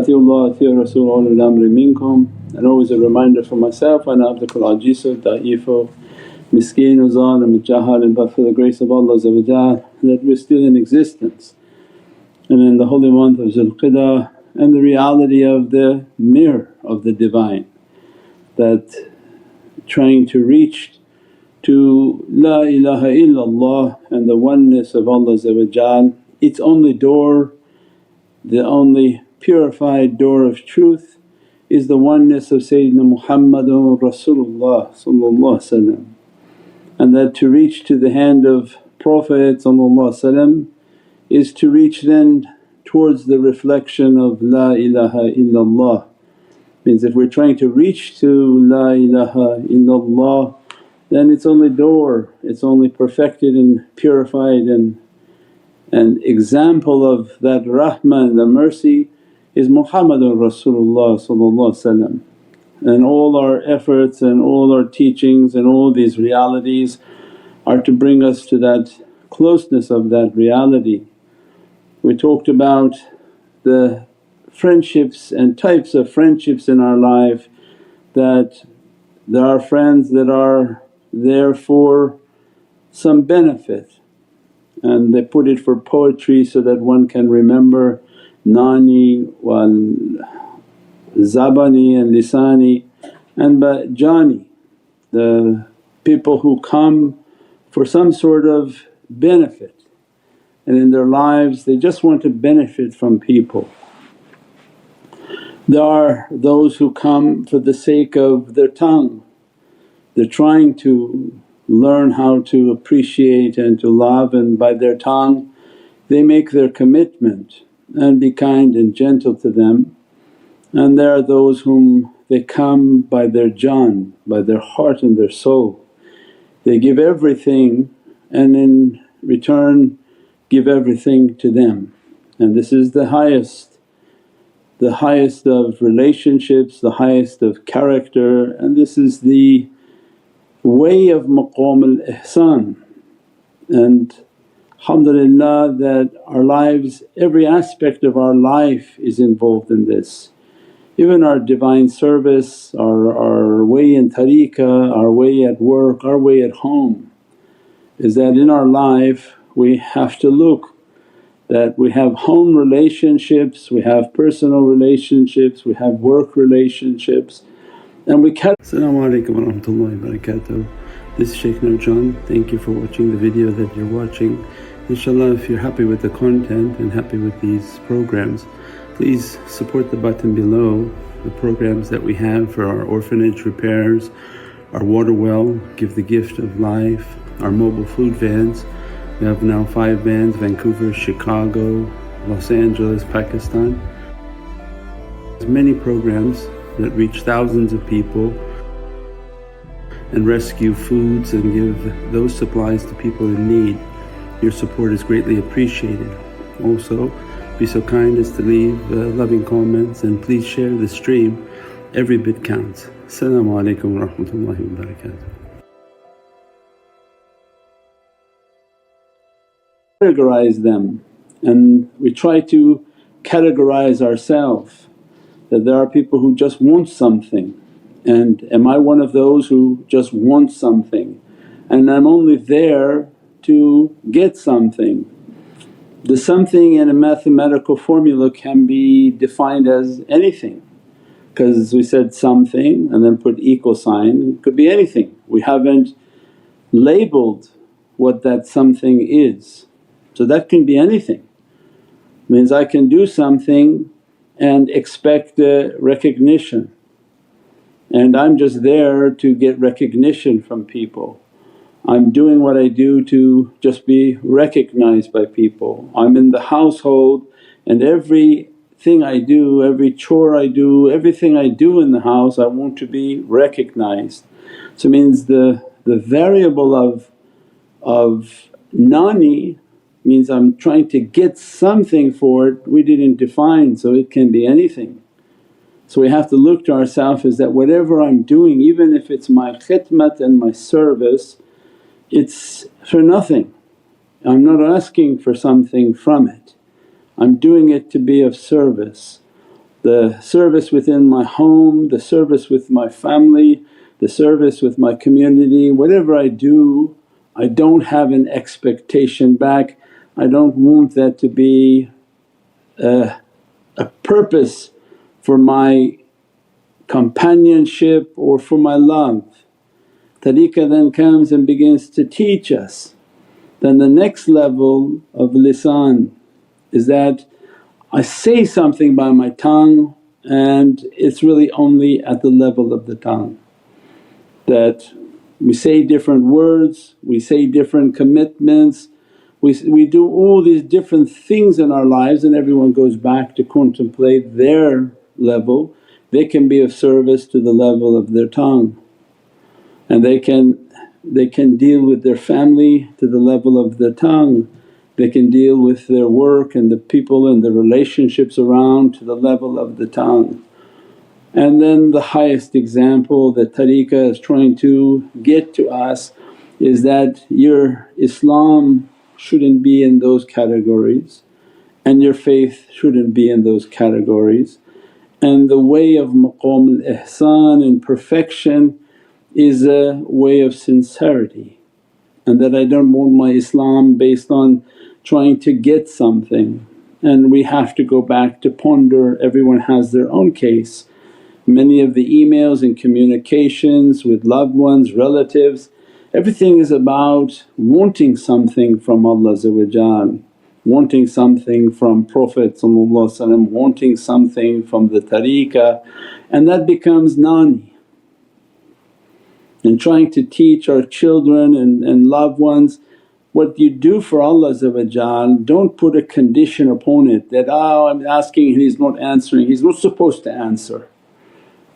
Atiullah atiur Rasul ulul amri minkum. And always a reminder for myself, ana abdukal ajizu da'ifu miskeenu zalim jahal, but for the grace of Allah that we're still in existence. And in the holy month of Qi'dah and the reality of the mirror of the Divine, that trying to reach to La ilaha illallah and the oneness of Allah, its only door, the only purified door of truth is the oneness of Sayyidina Muhammadun Rasulullah. And that to reach to the hand of Prophet is to reach then towards the reflection of La ilaha illallah. Means if we're trying to reach to La ilaha illallah, then its only door, its only perfected and purified and example of that rahmah and the mercy is Muhammadun Rasulullah. And all our efforts and all our teachings and all these realities are to bring us to that closeness of that reality. We talked about the friendships and types of friendships in our life, that there are friends that are there for some benefit and they put it for poetry so that one can remember Naani Zabani and Lisani and Jaani, the people who come for some sort of benefit and in their lives they just want to benefit from people. There are those who come for the sake of their tongue, they're trying to learn how to appreciate and to love, and by their tongue they make their commitment and be kind and gentle to them. And there are those whom they come by their jaan, by their heart and their soul. They give everything and in return give everything to them. And this is the highest of relationships, the highest of character, and this is the way of maqam al-ihsan. And alhamdulillah that our lives, every aspect of our life is involved in this. Even our divine service, our way in tariqah, our way at work, our way at home, is that in our life we have to look that we have home relationships, we have personal relationships, we have work relationships, and we carry. As-salamu alaykum wa rahmatullahi wa barakatuh. This is Shaykh Nurjan. Thank you for watching the video that you're watching. Inshallah, if you're happy with the content and happy with these programs, please support the button below, the programs that we have for our orphanage repairs, our water well, Give the Gift of Life, our mobile food vans. We have now 5 vans: Vancouver, Chicago, Los Angeles, Pakistan. There's many programs that reach thousands of people and rescue foods and give those supplies to people in need. Your support is greatly appreciated. Also, be so kind as to leave loving comments and please share the stream, every bit counts. As-salamu alaykum wa rahmatullahi wa barakatuh. Categorize them, and we try to categorize ourselves that there are people who just want something, and am I one of those who just want something and I'm only there to get something. The something in a mathematical formula can be defined as anything, because we said something and then put equal sign, it could be anything. We haven't labelled what that something is, so that can be anything. Means I can do something and expect recognition, and I'm just there to get recognition from people. I'm doing what I do to just be recognized by people. I'm in the household and everything I do, every chore I do, everything I do in the house I want to be recognized. So means the variable of Naani means I'm trying to get something for it, we didn't define, so it can be anything. So we have to look to ourselves as that whatever I'm doing, even if it's my khidmat and my service, it's for nothing. I'm not asking for something from it, I'm doing it to be of service. the service within my home, the service with my family, the service with my community. Whatever I do, I don't have an expectation back. I don't want that to be a purpose for my companionship or for my love. Tariqah then comes and begins to teach us. Then the next level of lisan is that I say something by my tongue and it's really only at the level of the tongue. That we say different words, we say different commitments, we do all these different things in our lives, and everyone goes back to contemplate their level. They can be of service to the level of their tongue, and they can deal with their family to the level of their tongue. They can deal with their work and the people and the relationships around to the level of the tongue. And then the highest example that Tariqah is trying to get to us is that your Islam shouldn't be in those categories and your faith shouldn't be in those categories. And the way of maqam al-ihsan and perfection is a way of sincerity, and that I don't want my Islam based on trying to get something. And we have to go back to ponder, everyone has their own case. Many of the emails and communications with loved ones, relatives, everything is about wanting something from Allah, wanting something from Prophet, wanting something from the tariqah, and that becomes Naani. And trying to teach our children and loved ones, what you do for Allah don't put a condition upon it that, oh I'm asking and He's not answering. He's not supposed to answer.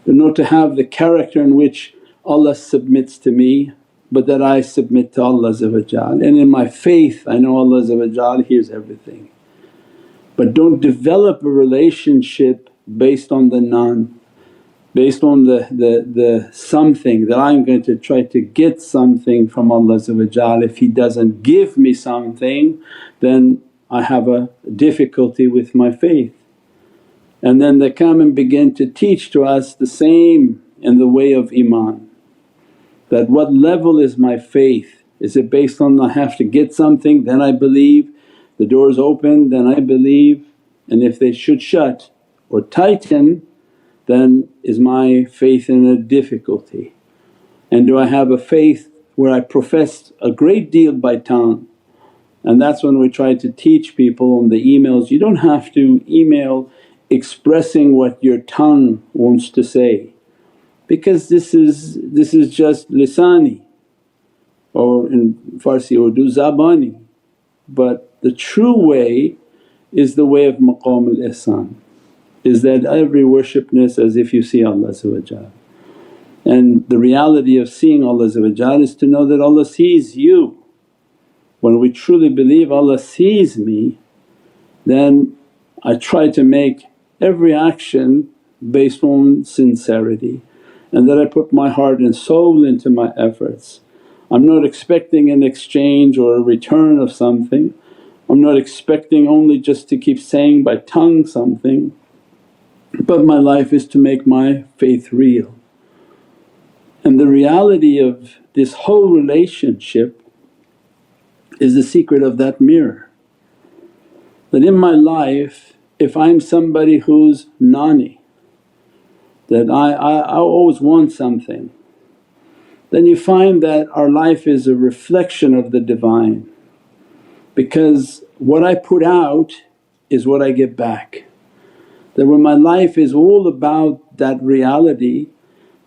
Not to have the character in which Allah submits to me but that I submit to Allah, and in my faith I know Allah hears everything. But don't develop a relationship based on the none, based on the something, that I'm going to try to get something from Allah. If He doesn't give me something then I have a difficulty with my faith. And then they come and begin to teach to us the same in the way of iman, that what level is my faith? Is it based on I have to get something then I believe, the doors open then I believe, and if they should shut or tighten then is my faith in a difficulty? And do I have a faith where I profess a great deal by tongue? And that's when we try to teach people on the emails, you don't have to email expressing what your tongue wants to say, because this is just lisani, or in Farsi Urdu Zabani. But the true way is the way of maqam al-ihsan, is that every worshipness as if you see Allah. And the reality of seeing Allah is to know that Allah sees you. When we truly believe Allah sees me, then I try to make every action based on sincerity, and that I put my heart and soul into my efforts. I'm not expecting an exchange or a return of something. I'm not expecting only just to keep saying by tongue something, but my life is to make my faith real. And the reality of this whole relationship is the secret of that mirror. That in my life if I'm somebody who's Naani, that I always want something, then you find that our life is a reflection of the Divine, because what I put out is what I get back. That when my life is all about that reality,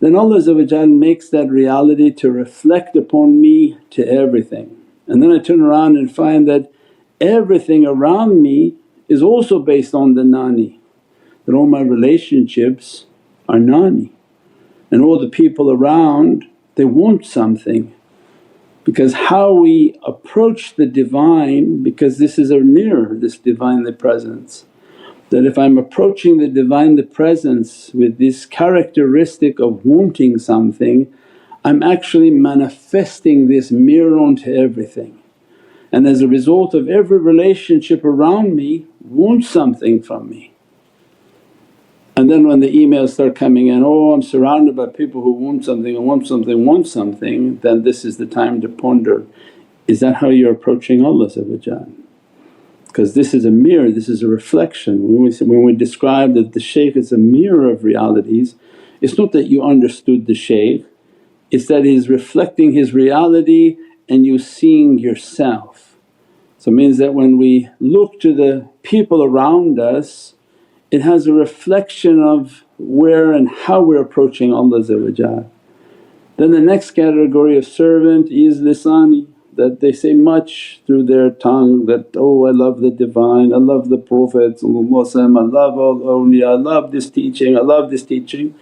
then Allah makes that reality to reflect upon me to everything. And then I turn around and find that everything around me is also based on the Naani, that all my relationships are Naani, and all the people around they want something. Because how we approach the Divine, because this is a mirror, this Divinely Presence, that if I'm approaching the Divinely Presence with this characteristic of wanting something, I'm actually manifesting this mirror onto everything. And as a result of every relationship around me wants something from me. And then when the emails start coming in, oh I'm surrounded by people who want something and want something, want something, then this is the time to ponder, is that how you're approaching Allah? Because this is a mirror, this is a reflection. When we describe that the Shaykh is a mirror of realities, it's not that you understood the Shaykh, it's that he's reflecting his reality and you seeing yourself. So it means that when we look to the people around us, it has a reflection of where and how we're approaching Allah. Then the next category of servant is lisani, that they say much through their tongue that, oh I love the Divine, I love the Prophet, I love all awliya, I love this teaching, I love this teaching,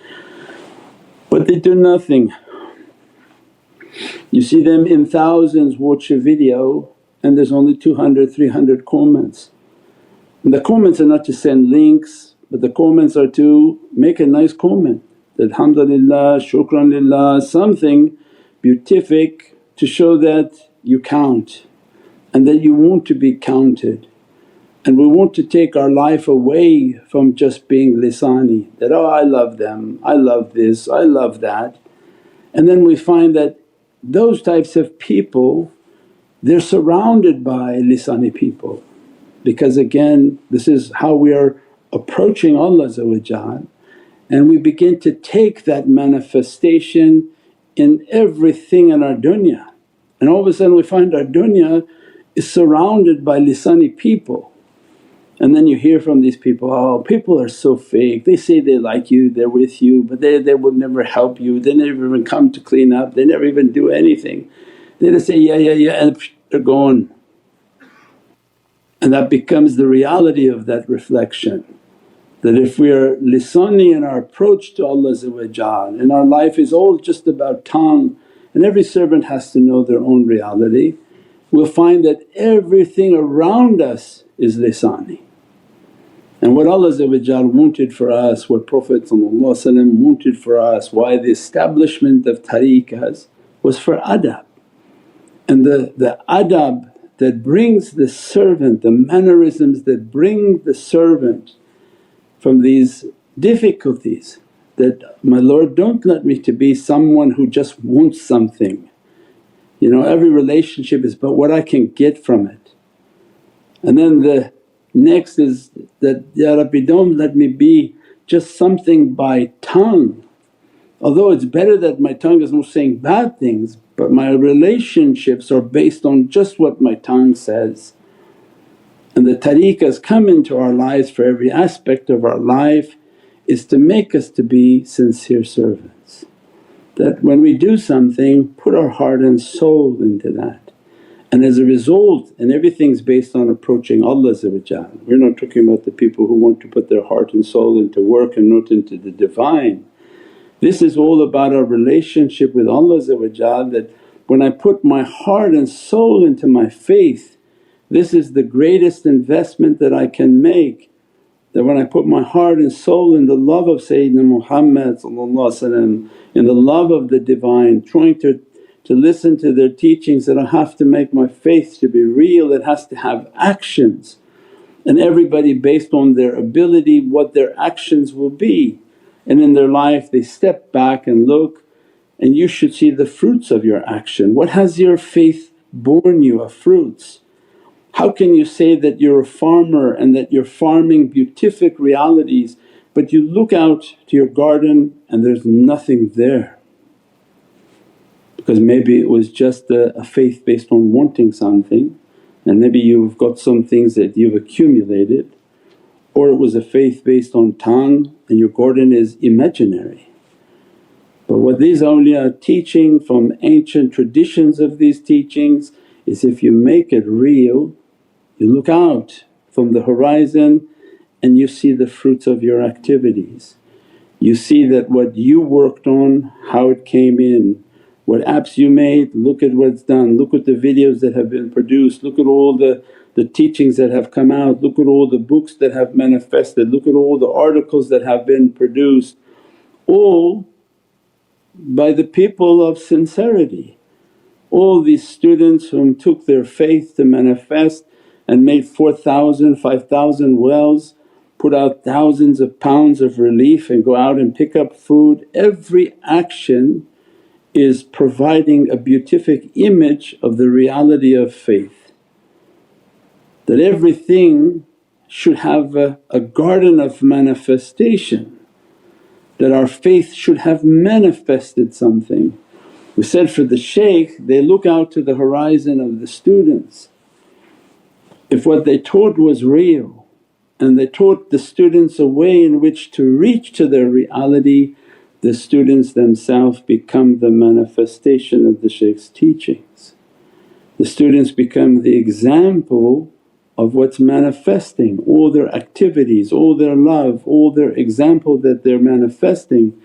but they do nothing. You see them in thousands watch a video and there's only 200, 300 comments. And the comments are not to send links, but the comments are to make a nice comment that, alhamdulillah, shukran lillah, something beatific to show that you count and that you want to be counted. And we want to take our life away from just being lisani, that, oh I love them, I love this, I love that. And then we find that those types of people, they're surrounded by lisani people, because again this is how we are approaching Allah, and we begin to take that manifestation in everything in our dunya. And all of a sudden we find our dunya is surrounded by lisani people. And then you hear from these people, oh people are so fake, they say they like you, they're with you, but they will never help you, they never even come to clean up, they never even do anything. They just say, yeah and they're gone. And that becomes the reality of that reflection, that if we are lisani in our approach to Allah, and our life is all just about tongue, and every servant has to know their own reality, we'll find that everything around us is lisani. And what Allah wanted for us, what Prophet wanted for us, why the establishment of tariqahs was for adab. And the adab that brings the servant, the mannerisms that bring the servant from these difficulties, that, my Lord don't let me to be someone who just wants something. Every relationship is about what I can get from it. And then the next is that, Ya Rabbi don't let me be just something by tongue. Although it's better that my tongue is not saying bad things, but my relationships are based on just what my tongue says. And the tariqahs come into our lives for every aspect of our life is to make us to be sincere servants. That when we do something, put our heart and soul into that. And as a result, and everything's based on approaching Allah. We're not talking about the people who want to put their heart and soul into work and not into the Divine. This is all about our relationship with Allah, that when I put my heart and soul into my faith, this is the greatest investment that I can make. That when I put my heart and soul in the love of Sayyidina Muhammad, in the love of the Divine, trying to listen to their teachings, that I have to make my faith to be real, it has to have actions. And everybody based on their ability what their actions will be. And in their life they step back and look, and you should see the fruits of your action. What has your faith borne you of fruits? How can you say that you're a farmer and that you're farming beatific realities, but you look out to your garden and there's nothing there? Because maybe it was just a faith based on wanting something, and maybe you've got some things that you've accumulated, or it was a faith based on tongue and your garden is imaginary. But what these awliya are teaching from ancient traditions of these teachings is, if you make it real, you look out from the horizon and you see the fruits of your activities. You see that what you worked on, how it came in, what apps you made, look at what's done, look at the videos that have been produced, look at all the teachings that have come out, look at all the books that have manifested, look at all the articles that have been produced, all by the people of sincerity. All these students whom took their faith to manifest and made 4,000, 5,000 wells, put out thousands of pounds of relief and go out and pick up food. Every action is providing a beatific image of the reality of faith. That everything should have a garden of manifestation, that our faith should have manifested something. We said for the shaykh, they look out to the horizon of the students. If what they taught was real and they taught the students a way in which to reach to their reality, the students themselves become the manifestation of the shaykh's teachings. The students become the example of what's manifesting, all their activities, all their love, all their example that they're manifesting.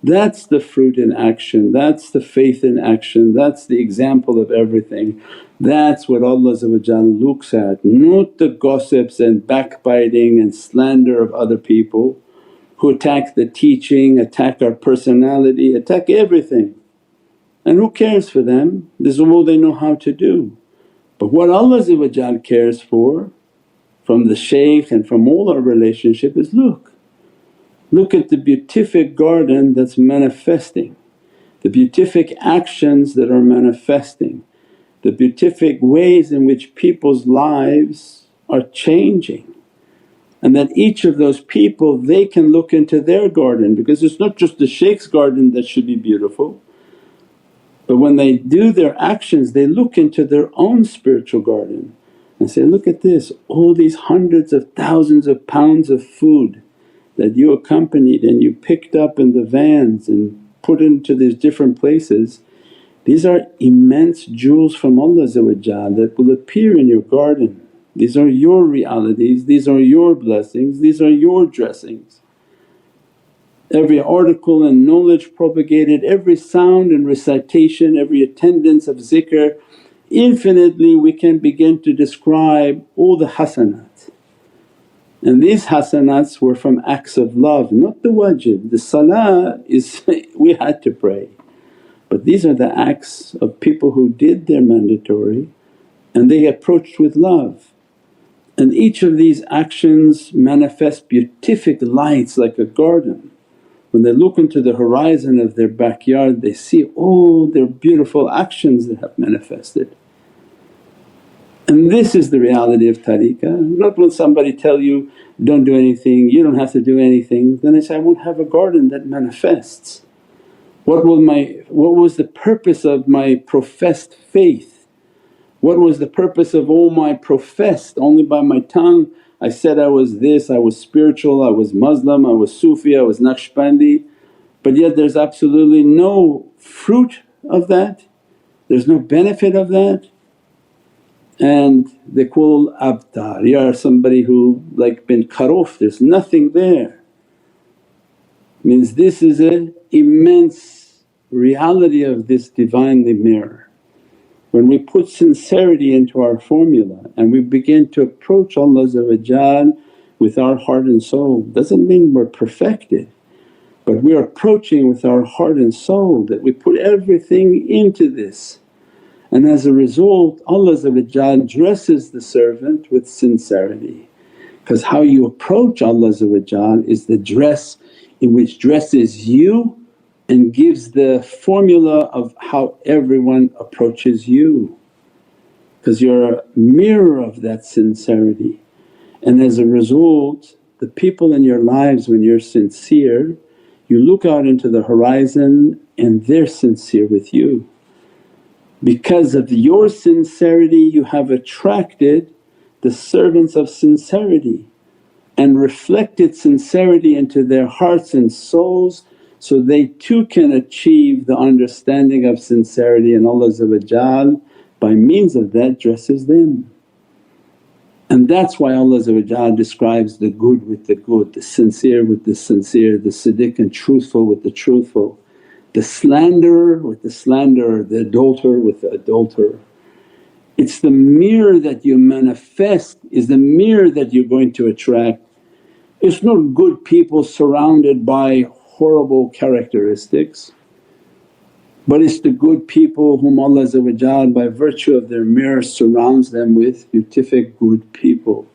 That's the fruit in action, that's the faith in action, that's the example of everything. That's what Allah looks at, not the gossips and backbiting and slander of other people who attack the teaching, attack our personality, attack everything. And who cares for them? This is all they know how to do. But what Allah cares for from the shaykh and from all our relationship is look at the beatific garden that's manifesting, the beatific actions that are manifesting, the beatific ways in which people's lives are changing. And that each of those people they can look into their garden, because it's not just the shaykh's garden that should be beautiful. But when they do their actions they look into their own spiritual garden and say, look at this, all these hundreds of thousands of pounds of food that you accompanied and you picked up in the vans and put into these different places, these are immense jewels from Allah that will appear in your garden. These are your realities, these are your blessings, these are your dressings. Every article and knowledge propagated, every sound and recitation, every attendance of zikr, infinitely we can begin to describe all the hasanat. And these hasanats were from acts of love, not the wajib. The salah is we had to pray, but these are the acts of people who did their mandatory and they approached with love. And each of these actions manifest beatific lights like a garden. When they look into the horizon of their backyard they see all their beautiful actions that have manifested. And this is the reality of tariqah. Not when somebody tell you, don't do anything, you don't have to do anything, then I say, I won't have a garden that manifests. What was the purpose of my professed faith? What was the purpose of all my professed? Only by my tongue I said I was this, I was spiritual, I was Muslim, I was Sufi, I was Naqshbandi, but yet there's absolutely no fruit of that, there's no benefit of that. And they call abtar, you are somebody who like been cut off, there's nothing there. Means this is an immense reality of this Divinely mirror. When we put sincerity into our formula and we begin to approach Allah with our heart and soul, doesn't mean we're perfected, but we're approaching with our heart and soul, that we put everything into this. And as a result Allah dresses the servant with sincerity, because how you approach Allah is the dress in which dresses you and gives the formula of how everyone approaches you, because you're a mirror of that sincerity. And as a result the people in your lives, when you're sincere, you look out into the horizon and they're sincere with you. Because of your sincerity you have attracted the servants of sincerity and reflected sincerity into their hearts and souls, so they too can achieve the understanding of sincerity, and Allah by means of that dresses them. And that's why Allah describes the good with the good, the sincere with the sincere, the siddiq and truthful with the truthful, the slanderer with the slanderer, the adulterer with the adulterer. It's the mirror that you manifest is the mirror that you're going to attract. It's not good people surrounded by horrible characteristics, but it's the good people whom Allah by virtue of their mirror surrounds them with beatific good people.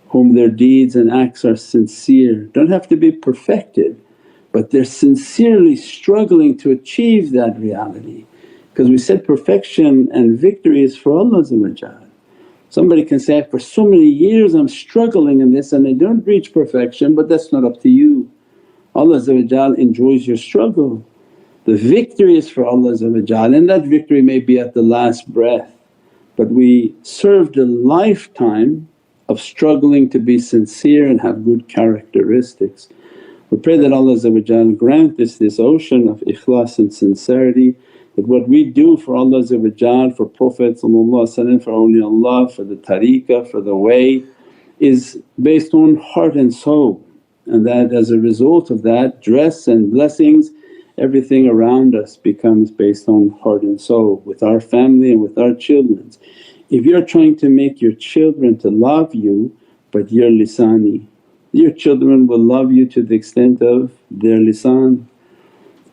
whom their deeds and acts are sincere, don't have to be perfected but they're sincerely struggling to achieve that reality. Because we said perfection and victory is for Allah. Somebody can say, for so many years I'm struggling in this and I don't reach perfection, but that's not up to you. Allah enjoys your struggle. The victory is for Allah and that victory may be at the last breath. But we served a lifetime of struggling to be sincere and have good characteristics. We pray that Allah grant us this ocean of ikhlas and sincerity, that what we do for Allah, for Prophet, for awliyaullah, for the tariqah, for the way is based on heart and soul, and that as a result of that dress and blessings everything around us becomes based on heart and soul with our family and with our children. If you're trying to make your children to love you but you're lisani, your children will love you to the extent of their lisan.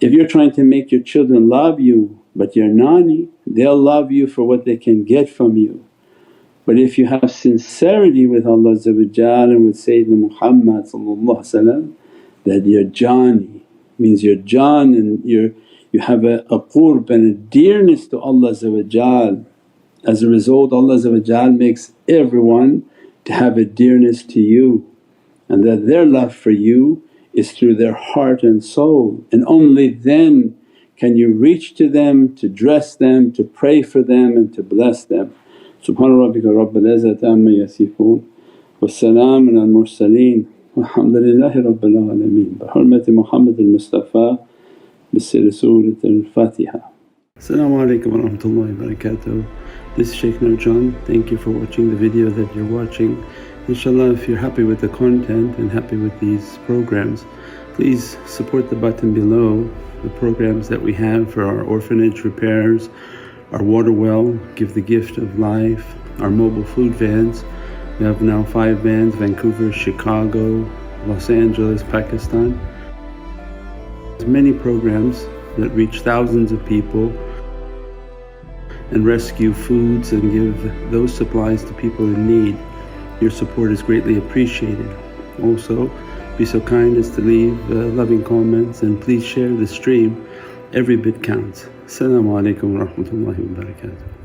If you're trying to make your children love you but you're Naani, they'll love you for what they can get from you. But if you have sincerity with Allah and with Sayyidina Muhammad that you're Jaani, means you're Jaan and you have a qurb and a dearness to Allah. As a result Allah makes everyone to have a dearness to you, and that their love for you is through their heart and soul, and only then can you reach to them, to dress them, to pray for them and to bless them. Subhana rabbika rabbil izzati amma yasifoon wa salaamun al mursaleen walhamdulillahi rabbil alameen. Bi hurmati Muhammad al-Mustafa bi sirri Surat al-Fatiha. As-salamu alaykum wa rahmatullahi wa barakatuh. This is Shaykh Nurjan. Thank you for watching the video that you're watching. Inshallah, if you're happy with the content and happy with these programs, please support the button below, the programs that we have for our orphanage repairs, our water well, Give the Gift of Life, our mobile food vans. We have now 5 vans: Vancouver, Chicago, Los Angeles, Pakistan. There's many programs that reach thousands of people and rescue foods and give those supplies to people in need. Your support is greatly appreciated. Also, be so kind as to leave loving comments and please share the stream. Every bit counts. As-salamu alaykum wa rahmatullahi wa barakatuh.